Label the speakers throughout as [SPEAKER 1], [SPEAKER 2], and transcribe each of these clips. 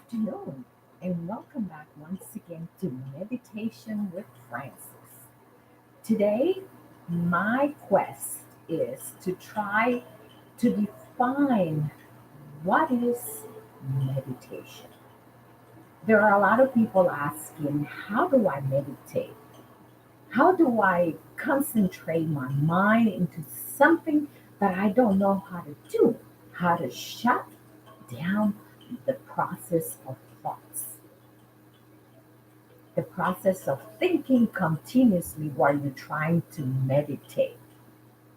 [SPEAKER 1] afternoon, and welcome back once again to Meditation with Francis. Today, my quest is to try to define what is meditation. There are a lot of people asking, how do I meditate? How do I concentrate my mind into something that I don't know how to do? How to shut down the process of thoughts, the process of thinking continuously while you're trying to meditate.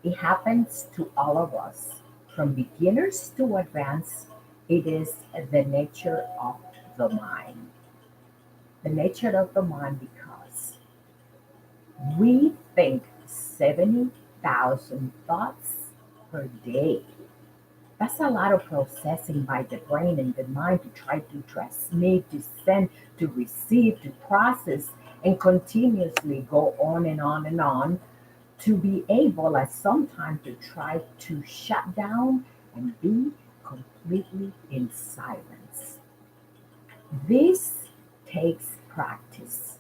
[SPEAKER 1] It happens to all of us, from beginners to advanced. It is the nature of the mind. The nature of the mind because we think 70,000 thoughts per day. That's a lot of processing by the brain and the mind to try to transmit, to send, to receive, to process, and continuously go on and on and on to be able at some time to try to shut down and be completely in silence. This takes practice.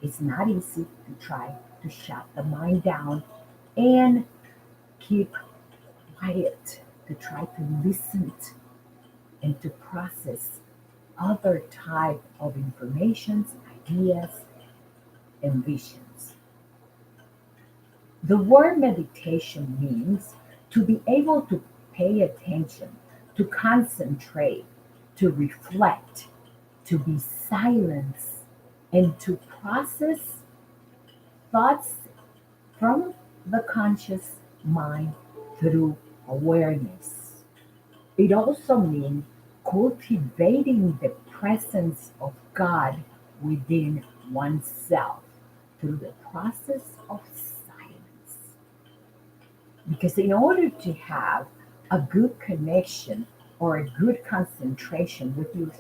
[SPEAKER 1] It's not easy to try to shut the mind down and keep quiet, to try to listen and to process other type of informations, ideas, and visions. The word meditation means to be able to pay attention, to concentrate, to reflect, to be silent, and to process thoughts from the conscious mind through awareness. It also means cultivating the presence of God within oneself through the process of silence. Because in order to have a good connection or a good concentration with your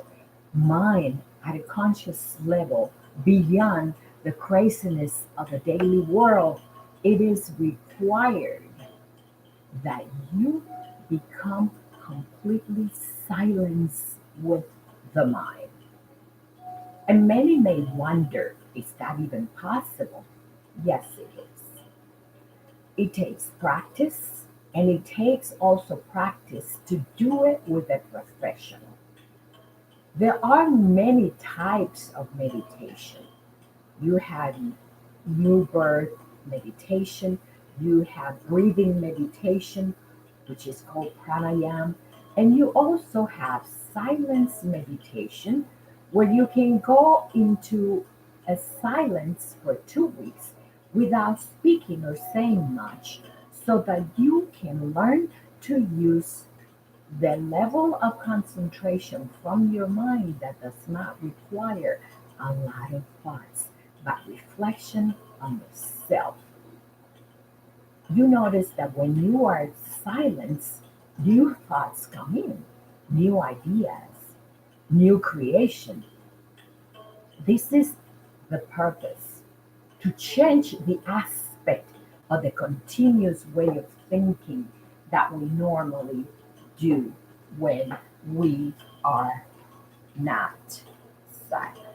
[SPEAKER 1] mind at a conscious level beyond the craziness of the daily world, it is required that you become completely silenced with the mind. And many may wonder, is that even possible? Yes, it is. It takes practice, and it takes also practice to do it with a professional. There are many types of meditation. You have new birth meditation, you have breathing meditation, which is called pranayam, and you also have silence meditation, where you can go into a silence for 2 weeks without speaking or saying much, so that you can learn to use the level of concentration from your mind that does not require a lot of thoughts, but reflection on yourself. You notice that when you are silent, new thoughts come in, new ideas, new creation. This is the purpose, to change the aspect of the continuous way of thinking that we normally do when we are not silenced.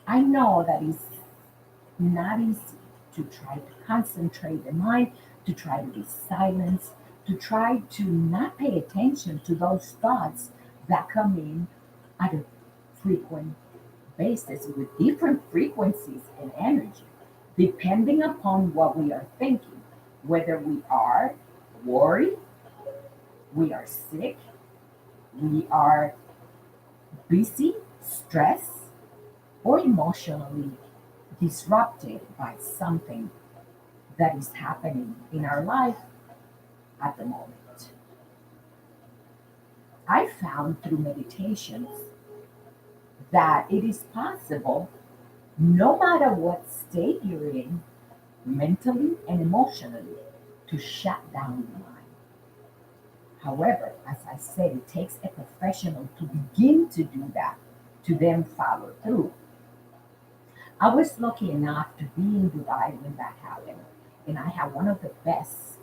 [SPEAKER 1] I know that it's not easy to try to concentrate the mind, to try to be silenced, to try to not pay attention to those thoughts that come in at a frequent basis with different frequencies and energy, depending upon what we are thinking, whether we are worried, we are sick, we are busy, stressed, or emotionally disrupted by something that is happening in our life at the moment. I found through meditations that it is possible, no matter what state you're in, mentally and emotionally, to shut down the mind. However, as I said, it takes a professional to begin to do that, to then follow through. I was lucky enough to be in Dubai when that happened, and I had one of the best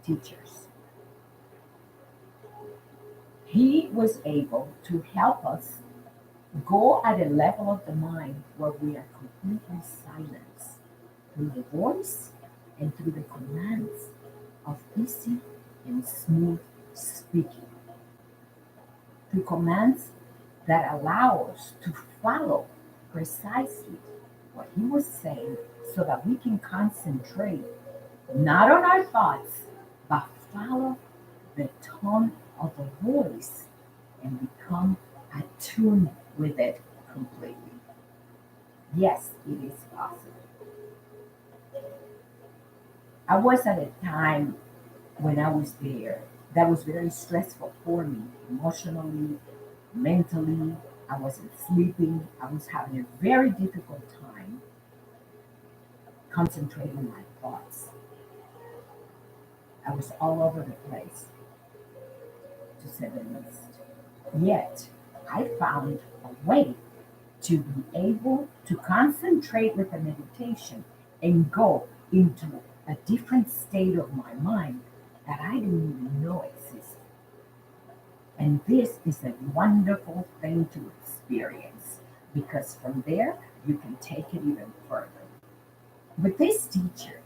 [SPEAKER 1] teachers. He was able to help us go at a level of the mind where we are completely silenced through the voice and through the commands of easy and smooth speaking, through commands that allow us to follow precisely what he was saying so that we can concentrate not on our thoughts, but follow the tone of the voice and become attuned with it completely. Yes, it is possible. I was at a time when I was there that was very stressful for me emotionally, mentally. I wasn't sleeping. I was having a very difficult time concentrating my thoughts. I was all over the place, to say the least. Yet, I found a way to be able to concentrate with the meditation and go into a different state of my mind that I didn't even know existed. And this is a wonderful thing to experience because from there you can take it even further. With this teacher,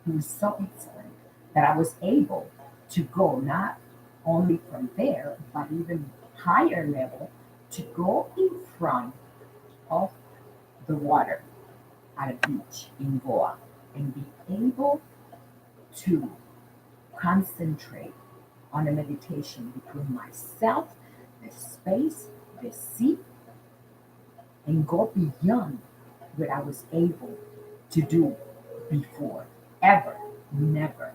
[SPEAKER 1] he was so excellent that I was able to go not only from there, but even higher level to go in front of the water at a beach in Goa and be able to concentrate on a meditation between myself, the space, the sea, and go beyond what I was able to do before. Ever, never.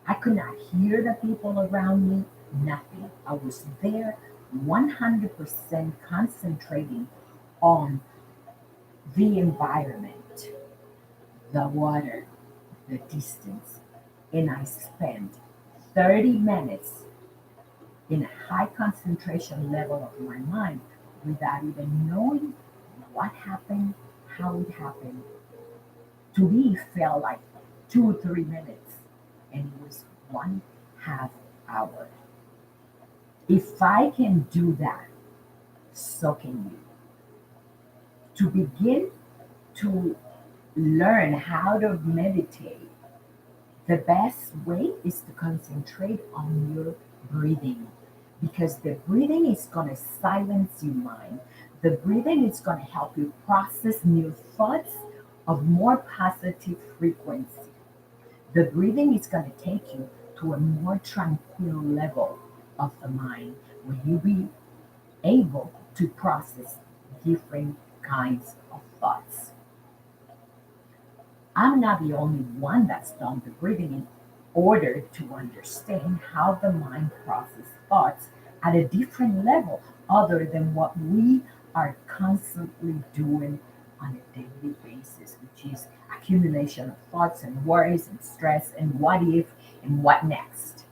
[SPEAKER 1] I could not hear the people around me, nothing. I was there 100% concentrating on the environment, the water, the distance. And I spent 30 minutes in a high concentration level of my mind without even knowing what happened, how it happened. To me, it felt like 2 or 3 minutes, and it was 1/2 hour. If I can do that, so can you. To begin to learn how to meditate, the best way is to concentrate on your breathing because the breathing is going to silence your mind. The breathing is going to help you process new thoughts of more positive frequency. The breathing is going to take you to a more tranquil level of the mind where you'll be able to process different kinds of thoughts. I'm not the only one that's done the breathing in order to understand how the mind processes thoughts at a different level other than what we are constantly doing on a daily basis, which is accumulation of thoughts and worries and stress and what if and what next.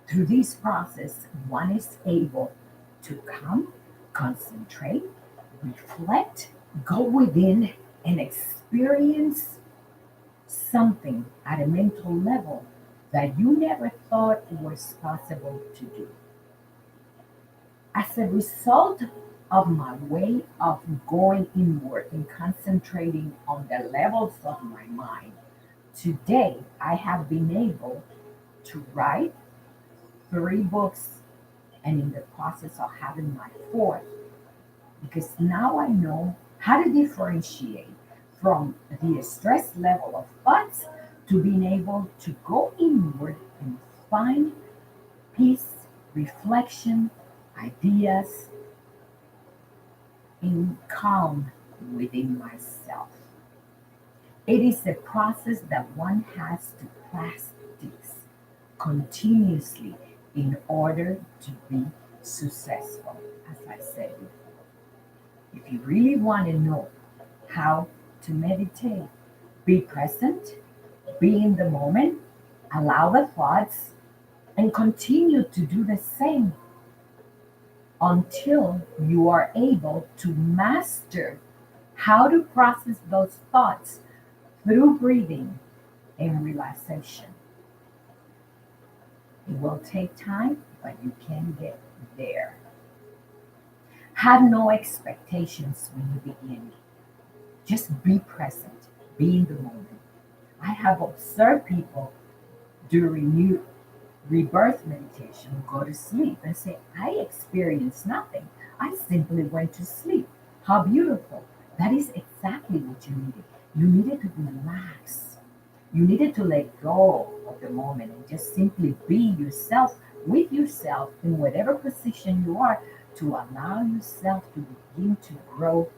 [SPEAKER 1] Through this process, one is able to come, concentrate, reflect, go within, and experience something at a mental level that you never thought was possible to do. As a result of my way of going inward and concentrating on the levels of my mind, today I have been able to write 3 books and in the process of having my fourth because now I know how to differentiate from the stress level of thoughts to being able to go inward and find peace, reflection, ideas, and calm within myself. It is a process that one has to practice continuously in order to be successful, as I said before. If you really want to know how to meditate, be present, be in the moment, allow the thoughts, and continue to do the same until you are able to master how to process those thoughts through breathing and relaxation. It will take time, but you can get there. Have no expectations when you begin. Just be present, be in the moment. I have observed people during new rebirth meditation go to sleep and say, I experienced nothing. I simply went to sleep. How beautiful. That is exactly what you needed. You needed to relax. You needed to let go of the moment and just simply be yourself with yourself in whatever position you are to allow yourself to begin to grow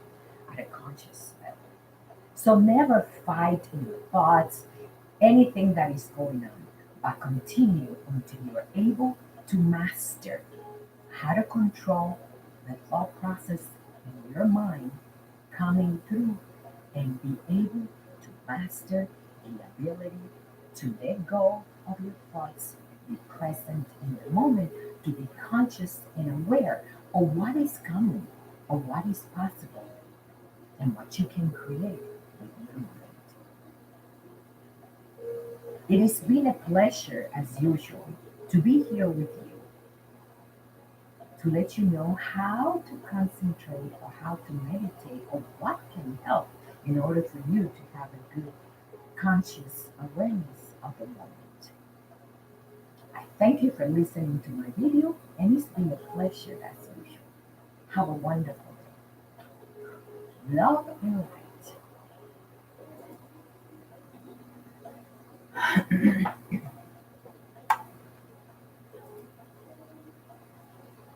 [SPEAKER 1] at a conscious level. So never fight in your thoughts, anything that is going on, but continue until you are able to master how to control the thought process in your mind coming through and be able to master the ability to let go of your thoughts, be present in the moment, to be conscious and aware of what is coming, of what is possible, and what you can create with your mind. It has been a pleasure, as usual, to be here with you to let you know how to concentrate or how to meditate or what can help in order for you to have a good conscious awareness of the moment. I thank you for listening to my video, and it's been a pleasure as usual. Have a wonderful day. Love and light.